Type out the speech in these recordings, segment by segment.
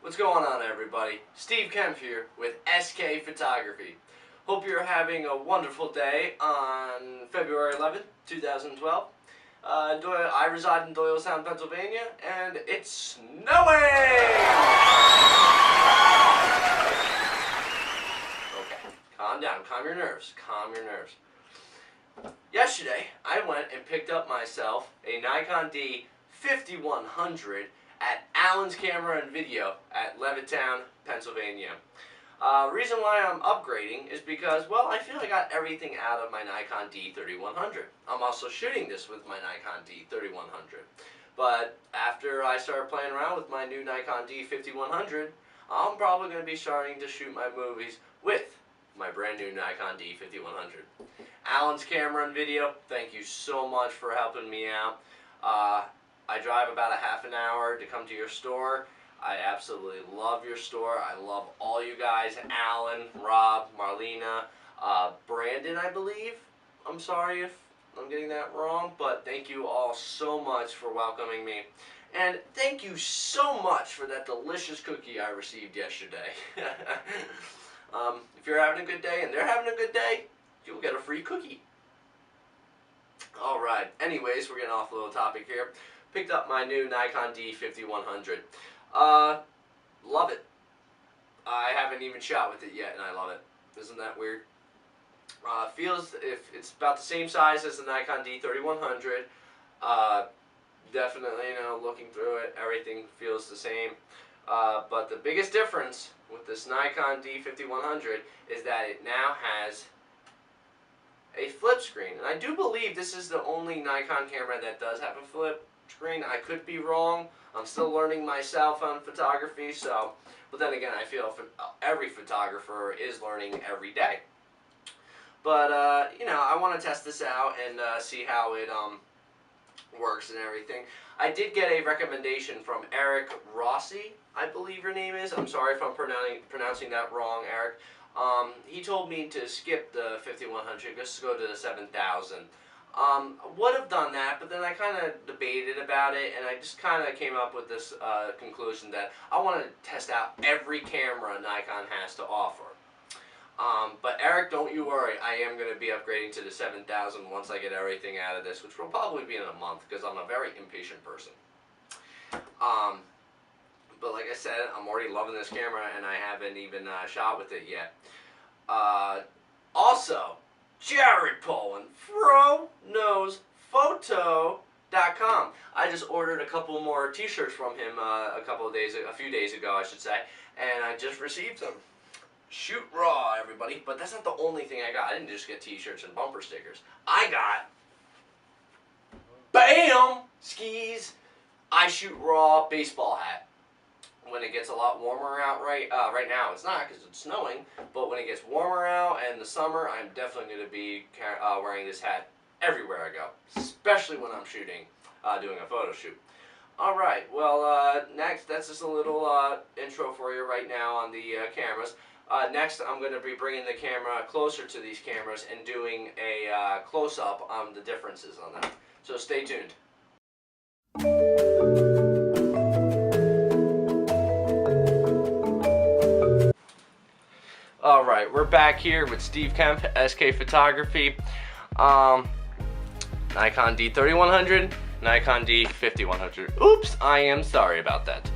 What's going on, everybody? Steve Kemp here with SK Photography. Hope you're having a wonderful day on February 11th, 2012. I reside in Doylestown, Pennsylvania, and it's snowing! Okay, calm down, calm your nerves, Yesterday, I went and picked up myself a Nikon D5100 at Allen's Camera and Video at Levittown, Pennsylvania. Reason why I'm upgrading is because, well, I feel I got everything out of my Nikon D3100. I'm also shooting this with my Nikon D3100. But after I start playing around with my new Nikon D5100, I'm probably going to be starting to shoot my movies with my brand new Nikon D5100. Allen's Camera and Video, thank you so much for helping me out. I drive about a half an hour to come to your store. I absolutely love your store. I love all you guys, Alan, Rob, Marlena, Brandon, I believe. I'm sorry if I'm getting that wrong, but thank you all so much for welcoming me. And thank you so much for that delicious cookie I received yesterday. If you're having a good day and they're having a good day, you'll get a free cookie. Alright, anyways, we're getting off a little topic here. Picked up my new Nikon D5100. Love it. I haven't even shot with it yet, and I love it. Isn't that weird? Feels, if it's about the same size as the Nikon D3100, definitely, you know, looking through it, everything feels the same. But the biggest difference with this Nikon D5100 is that it now has a flip screen. And I do believe this is the only Nikon camera that does have a flip screen. I could be wrong. I'm still learning myself on photography, so, but then again, I feel every photographer is learning every day. But, you know, I want to test this out and see how it works and everything. I did get a recommendation from Eric Rossi, I believe your name is. I'm sorry if I'm pronouncing that wrong, Eric. He told me to skip the 5100, just go to the 7000. Would have done that, but then I kind of debated about it, and I just kind of came up with this conclusion that I want to test out every camera Nikon has to offer. But Eric, don't you worry, I am going to be upgrading to the 7000 once I get everything out of this, which will probably be in a month, because I'm a very impatient person. But like I said, I'm already loving this camera, and I haven't even shot with it yet. Also, Jared Poland, FroKnowsPhoto.com. I just ordered a couple more t-shirts from him a few days ago, I should say, and I just received them. Shoot raw, everybody. But that's not the only thing I got. I didn't just get t-shirts and bumper stickers. I got, bam, skis, I shoot raw baseball hat. When it gets a lot warmer out right now, it's not because it's snowing, but when it gets warmer out and the summer, I'm definitely going to be wearing this hat everywhere I go, especially when I'm shooting, doing a photo shoot. Alright, well, next, that's just a little intro for you right now on the cameras. Next, I'm going to be bringing the camera closer to these cameras and doing a close-up on the differences on them. So stay tuned. Alright, we're back here with Steve Kemp, SK Photography, Nikon D3100, Nikon D5100. Oops, I am sorry about that.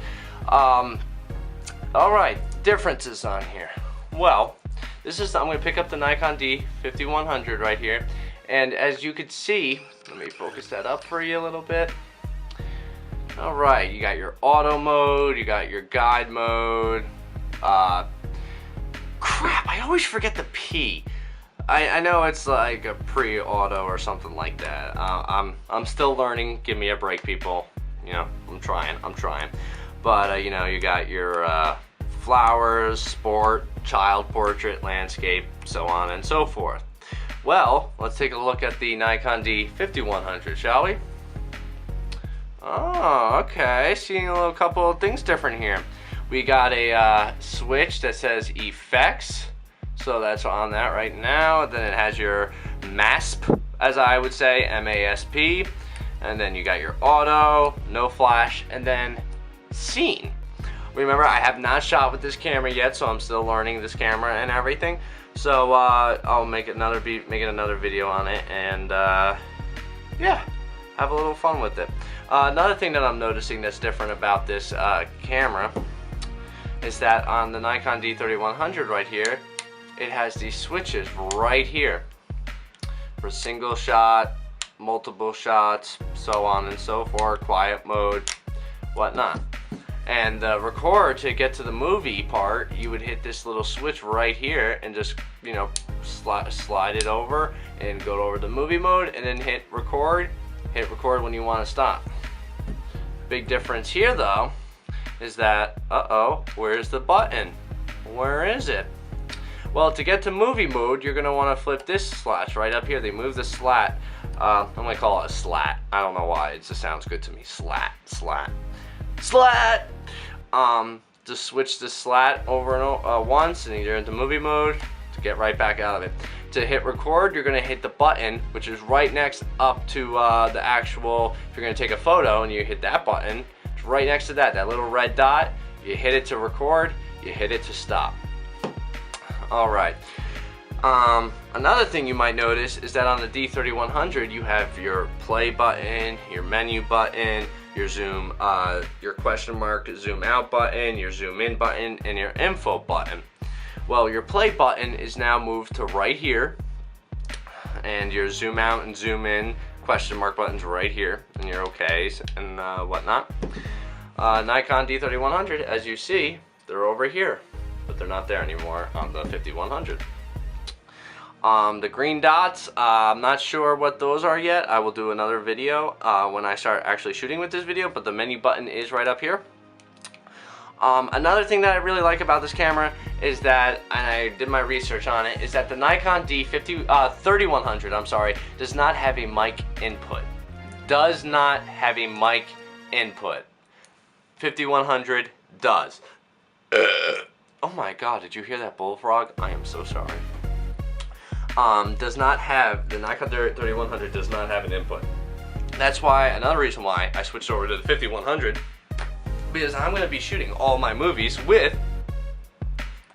Alright, differences on here. Well, I'm going to pick up the Nikon D5100 right here, and as you could see, let me focus that up for you a little bit. Alright, you got your auto mode, you got your guide mode, crap, I always forget the P. I know it's like a pre-auto or something like that. I'm still learning. Give me a break, people. You know, I'm trying. But you know, you got your flowers, sport, child portrait, landscape, so on and so forth. Well, let's take a look at the Nikon D5100, shall we? Oh, okay. Seeing a little couple of things different here. We got a switch that says effects, so that's on that right now. Then it has your MASP, as I would say, M-A-S-P, and then you got your auto, no flash, and then scene. Remember, I have not shot with this camera yet, so I'm still learning this camera and everything. So I'll make another video on it, and yeah, have a little fun with it. Another thing that I'm noticing that's different about this camera is that on the Nikon D3100 right here, it has these switches right here for single shot, multiple shots, so on and so forth, quiet mode, whatnot. And the record, to get to the movie part, you would hit this little switch right here and just, you know, slide it over and go over to movie mode, and then hit record when you want to stop. Big difference here though is that, where's the button? Where is it? Well, to get to movie mode, you're gonna want to flip this slat right up here. They move the slat. I'm gonna call it a slat. I don't know why. It just sounds good to me. Slat. Just switch the slat over and once, and you're into movie mode. To get right back out of it. To hit record, you're gonna hit the button, which is right next up to the actual. If you're gonna take a photo and you hit that button, it's right next to that little red dot. You hit it to record. You hit it to stop. All right. Another thing you might notice is that on the D3100 you have your play button, your menu button, your zoom, your question mark zoom out button, your zoom in button, and your info button. Well, your play button is now moved to right here, and your zoom out and zoom in question mark buttons right here, and your OKs and whatnot. Nikon D3100, as you see, they're over here, but they're not there anymore on the 5100. The green dots, I'm not sure what those are yet. I will do another video when I start actually shooting with this video, but the menu button is right up here. Another thing that I really like about this camera is that, and I did my research on it, is that the Nikon D3100, I'm sorry, does not have a mic input. Does not have a mic input. 5100 does. Oh my god, did you hear that bullfrog? I am so sorry. Does not have, the Nikon 3100 does not have an input. That's why, another reason why I switched over to the 5100, because I'm going to be shooting all my movies with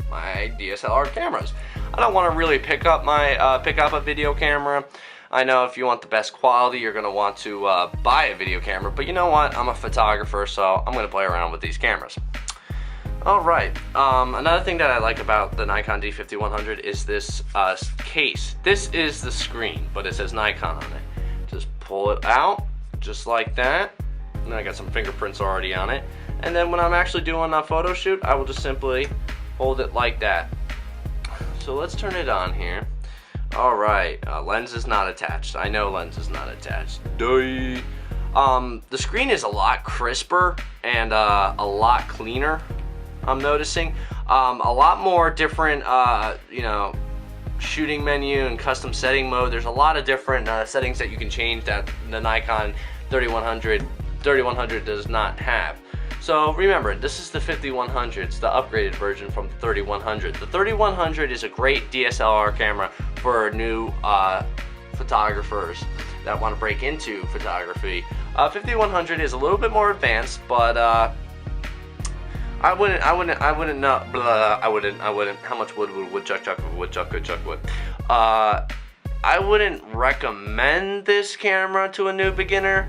my DSLR cameras. I don't want to really pick up a video camera. I know if you want the best quality, you're going to want to buy a video camera, but you know what? I'm a photographer, so I'm going to play around with these cameras. Alright, another thing that I like about the Nikon D5100 is this case. This is the screen, but it says Nikon on it. Just pull it out, just like that. And I got some fingerprints already on it. And then when I'm actually doing a photo shoot, I will just simply hold it like that. So let's turn it on here. Alright, lens is not attached. I know lens is not attached. The screen is a lot crisper and a lot cleaner, I'm noticing. A lot more different, you know, shooting menu and custom setting mode. There's a lot of different settings that you can change that the Nikon 3100 does not have. So remember, this is the 5100. It's the upgraded version from the 3100. The 3100 is a great DSLR camera for new photographers that want to break into photography. 5100 is a little bit more advanced, but I wouldn't know. I wouldn't. How much wood would woodchuck wood? I wouldn't recommend this camera to a new beginner.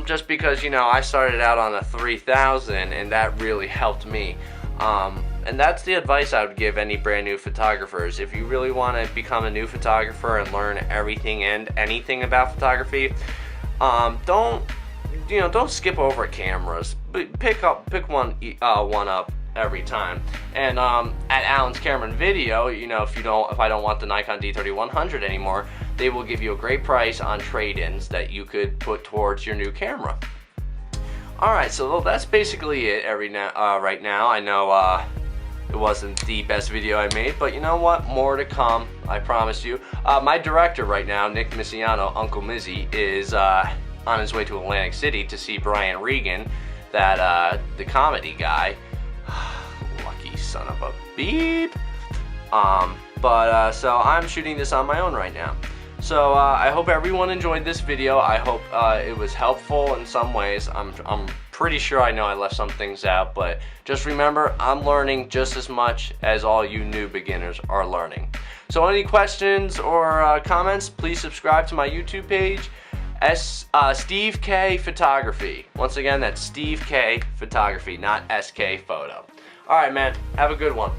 Just because, you know, I started out on a 3000 and that really helped me. And that's the advice I would give any brand new photographers. If you really want to become a new photographer and learn everything and anything about photography, don't skip over cameras. Pick one up every time. And at Alan's Camera and Video, you know, if I don't want the Nikon D3100 anymore, they will give you a great price on trade-ins that you could put towards your new camera. Alright, so that's basically it right now. I know it wasn't the best video I made, but you know what? More to come, I promise you. My director right now, Nick Missiano, Uncle Mizzy, is on his way to Atlantic City to see Brian Regan, that the comedy guy. Lucky son of a beep. So I'm shooting this on my own right now. So I hope everyone enjoyed this video. I hope it was helpful in some ways. I'm pretty sure I know I left some things out, but just remember, I'm learning just as much as all you new beginners are learning. So any questions or comments, please subscribe to my YouTube page, Steve K Photography. Once again, that's Steve K Photography, not SK Photo. Alright man, have a good one.